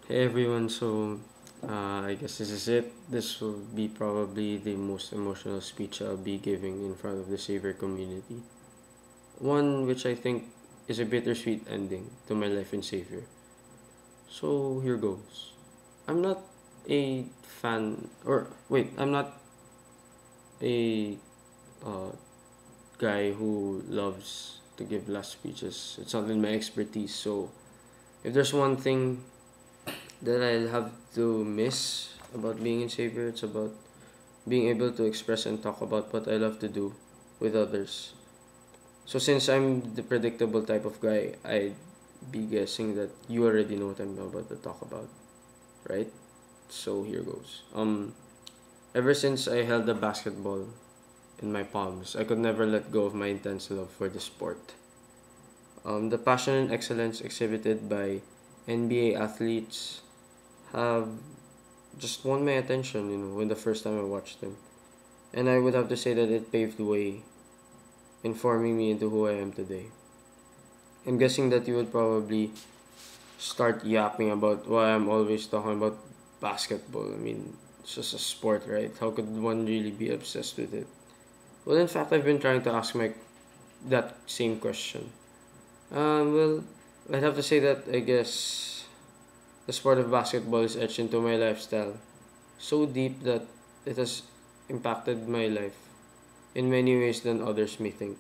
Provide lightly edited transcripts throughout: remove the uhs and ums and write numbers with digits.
Hey everyone, I guess this is it. This will be probably the most emotional speech I'll be giving in front of the Savior community. One which I think is a bittersweet ending to my life in Savior. So here goes. I'm not a fan, or wait, I'm not a uh, guy who loves to give last speeches. It's not in my expertise. So if there's one thing that I'll have to miss about being in Savior, it's about being able to express and talk about what I love to do with others. So since I'm the predictable type of guy, I'd be guessing that you already know what I'm about to talk about, right? So here goes. Ever since I held the basketball in my palms, I could never let go of my intense love for the sport. The passion and excellence exhibited by NBA athletes have just won my attention, when the first time I watched them. And I would have to say that it paved the way in forming me into who I am today. I'm guessing that you would probably start yapping about why I'm always talking about basketball. I mean, it's just a sport, right? How could one really be obsessed with it? Well, in fact, I've been trying to ask my that same question. Well, I'd have to say that I guess the sport of basketball is etched into my lifestyle so deep that it has impacted my life in many ways than others may think.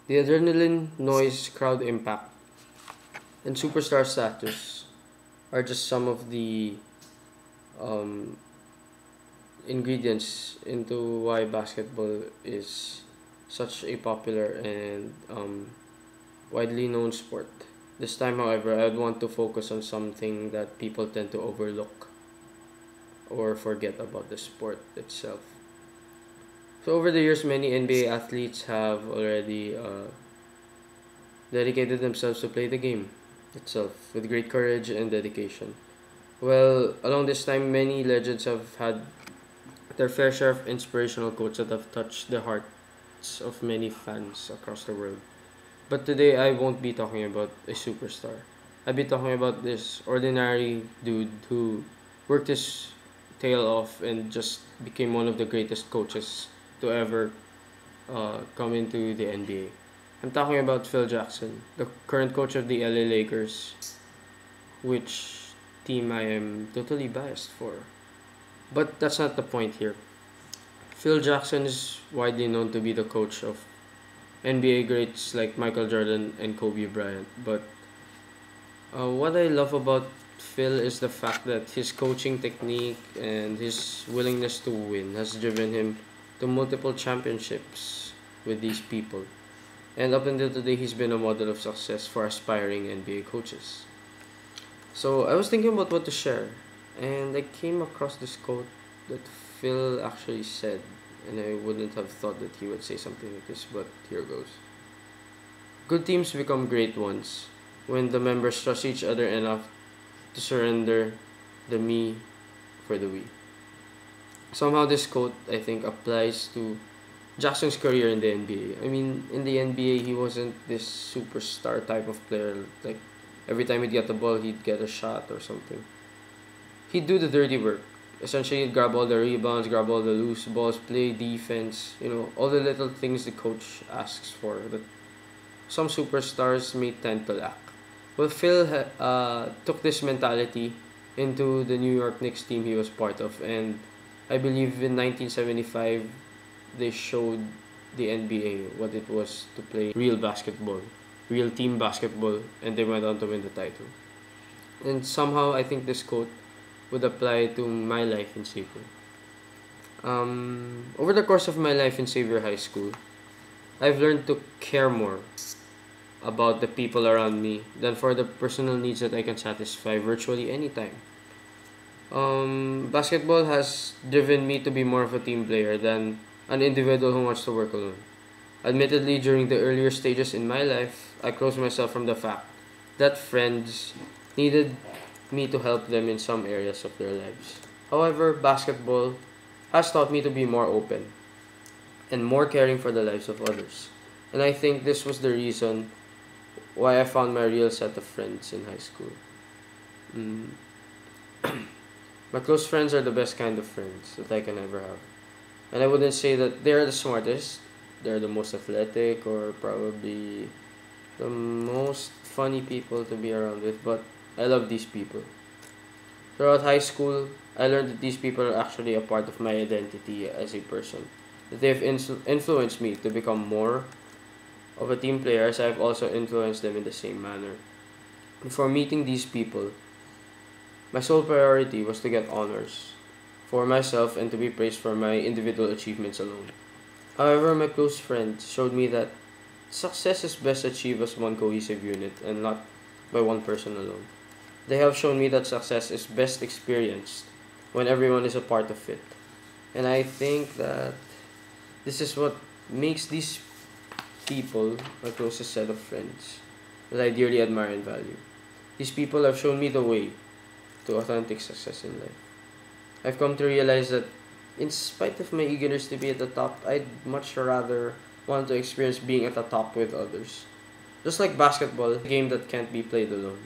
The adrenaline, noise, crowd impact, and superstar status are just some of the um, ingredients into why basketball is such a popular and widely known sport. This time, however, I'd want to focus on something that people tend to overlook or forget about the sport itself. So, over the years, many NBA athletes have already dedicated themselves to play the game itself with great courage and dedication. Well, along this time, many legends have had their fair share of inspirational quotes that have touched the hearts of many fans across the world. But today, I won't be talking about a superstar. I'll be talking about this ordinary dude who worked his tail off and just became one of the greatest coaches to ever come into the NBA. I'm talking about Phil Jackson, the current coach of the LA Lakers, which team I am totally biased for. But that's not the point here. Phil Jackson is widely known to be the coach of NBA greats like Michael Jordan and Kobe Bryant. But what I love about Phil is the fact that his coaching technique and his willingness to win has driven him to multiple championships with these people. And up until today, he's been a model of success for aspiring NBA coaches. So I was thinking about what to share, and I came across this quote that Phil actually said, and I wouldn't have thought that he would say something like this, but here goes. Good teams become great ones when the members trust each other enough to surrender the me for the we. Somehow, this quote, I think, applies to Jackson's career in the NBA. I mean, in the NBA, he wasn't this superstar type of player. Like, every time he'd get the ball, he'd get a shot or something. He'd do the dirty work. Essentially, he'd grab all the rebounds, grab all the loose balls, play defense, all the little things the coach asks for that some superstars may tend to lack. Well, Phil took this mentality into the New York Knicks team he was part of, and I believe in 1975 they showed the NBA what it was to play real basketball, real team basketball, and they went on to win the title. And somehow I think this quote would apply to my life in Xavier. Over the course of my life in Xavier High School, I've learned to care more about the people around me than for the personal needs that I can satisfy virtually anytime. Basketball has driven me to be more of a team player than an individual who wants to work alone. Admittedly, during the earlier stages in my life, I closed myself from the fact that friends needed me to help them in some areas of their lives. However, basketball has taught me to be more open and more caring for the lives of others. And I think this was the reason why I found my real set of friends in high school. Mm. My close friends are the best kind of friends that I can ever have. And I wouldn't say that they're the smartest, they're the most athletic, or probably the most funny people to be around with, but I love these people. Throughout high school, I learned that these people are actually a part of my identity as a person. That they've influenced me to become more of a team player as I've also influenced them in the same manner. Before meeting these people, my sole priority was to get honors for myself and to be praised for my individual achievements alone. However, my close friends showed me that success is best achieved as one cohesive unit and not by one person alone. They have shown me that success is best experienced when everyone is a part of it. And I think that this is what makes these people my closest set of friends that I dearly admire and value. These people have shown me the way to authentic success in life. I've come to realize that in spite of my eagerness to be at the top, I'd much rather want to experience being at the top with others. Just like basketball, a game that can't be played alone.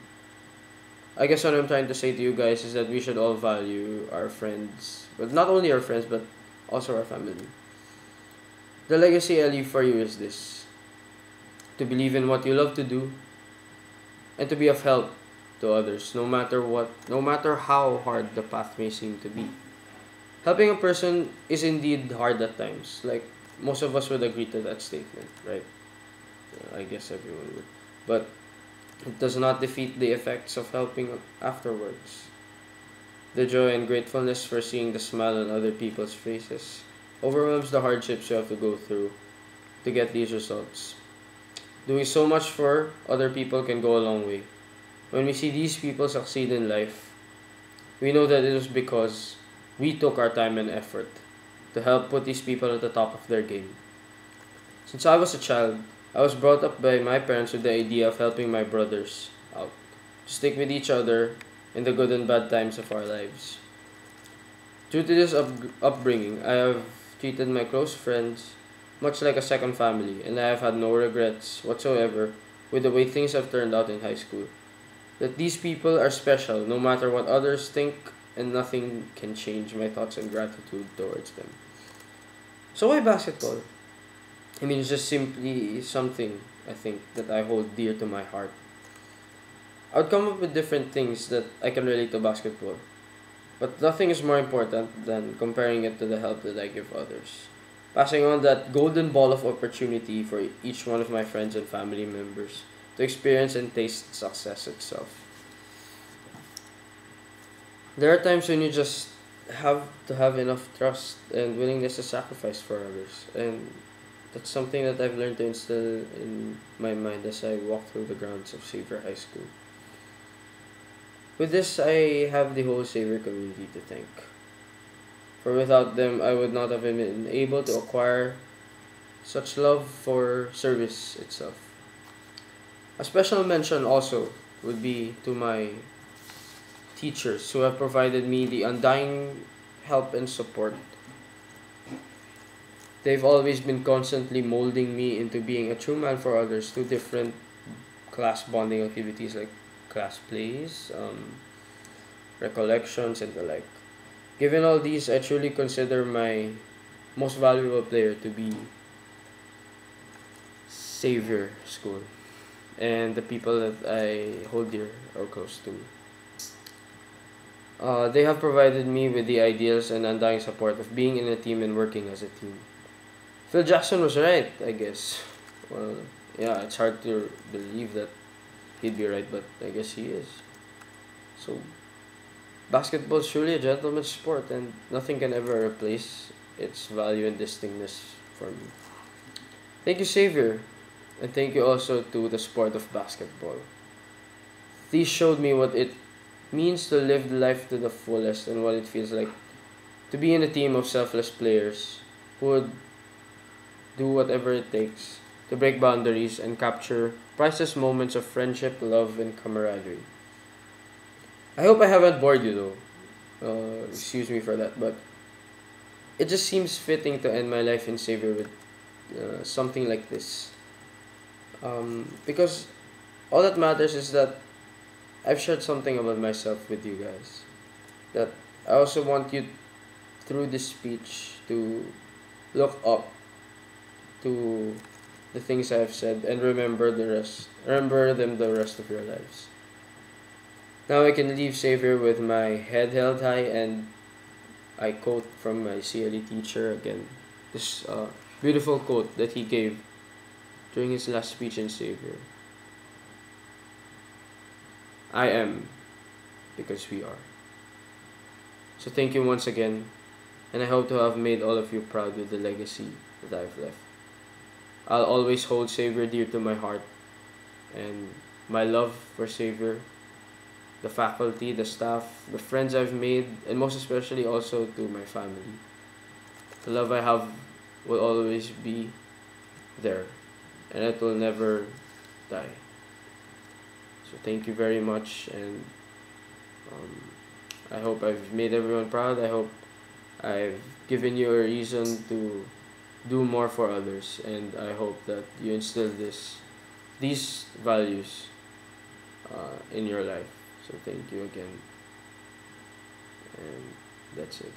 I guess what I'm trying to say to you guys is that we should all value our friends, but not only our friends, but also our family. The legacy I leave for you is this: to believe in what you love to do and to be of help to others, no matter what, no matter how hard the path may seem to be. Helping a person is indeed hard at times. Like most of us would agree to that statement, right? I guess everyone would. But it does not defeat the effects of helping afterwards. The joy and gratefulness for seeing the smile on other people's faces overwhelms the hardships you have to go through to get these results. Doing so much for other people can go a long way. When we see these people succeed in life, we know that it was because we took our time and effort to help put these people at the top of their game. Since I was a child, I was brought up by my parents with the idea of helping my brothers out, to stick with each other in the good and bad times of our lives. Due to this upbringing, I have treated my close friends much like a second family, and I have had no regrets whatsoever with the way things have turned out in high school. That these people are special no matter what others think, and nothing can change my thoughts and gratitude towards them. So why basketball? I mean, it's just simply something I think that I hold dear to my heart. I would come up with different things that I can relate to basketball, but nothing is more important than comparing it to the help that I give others. Passing on that golden ball of opportunity for each one of my friends and family members to experience and taste success itself. There are times when you just have to have enough trust and willingness to sacrifice for others, and that's something that I've learned to instill in my mind as I walk through the grounds of Xavier High School. With this, I have the whole Xavier community to thank. For without them, I would not have been able to acquire such love for service itself. A special mention also would be to my teachers who have provided me the undying help and support. They've always been constantly molding me into being a true man for others through different class bonding activities like class plays, recollections, and the like. Given all these, I truly consider my most valuable player to be Xavier School and the people that I hold dear or close to me. They have provided me with the ideals and undying support of being in a team and working as a team. Phil Jackson was right, I guess. Well, yeah, it's hard to believe that he'd be right, but I guess he is. So, basketball is truly a gentleman's sport, and nothing can ever replace its value and distinctness for me. Thank you, Xavier, and thank you also to the sport of basketball. These showed me what it means to live life to the fullest and what it feels like to be in a team of selfless players who would do whatever it takes to break boundaries and capture priceless moments of friendship, love, and camaraderie. I hope I haven't bored you though. Excuse me for that, but it just seems fitting to end my life in Savior with something like this. Because all that matters is that I've shared something about myself with you guys. that I also want you through this speech to look up to the things I've said and remember the rest. Remember them the rest of your lives. Now I can leave Savior with my head held high, and I quote from my CLE teacher again. This beautiful quote that he gave during his last speech in Savior. I am because we are. So thank you once again, and I hope to have made all of you proud with the legacy that I've left. I'll always hold Savior dear to my heart, and my love for Savior, the faculty, the staff, the friends I've made, and most especially also to my family. The love I have will always be there, and it will never die. So thank you very much, and um, I hope I've made everyone proud. I hope I've given you a reason to do more for others, and I hope that you instill these values in your life. So thank you again, and that's it.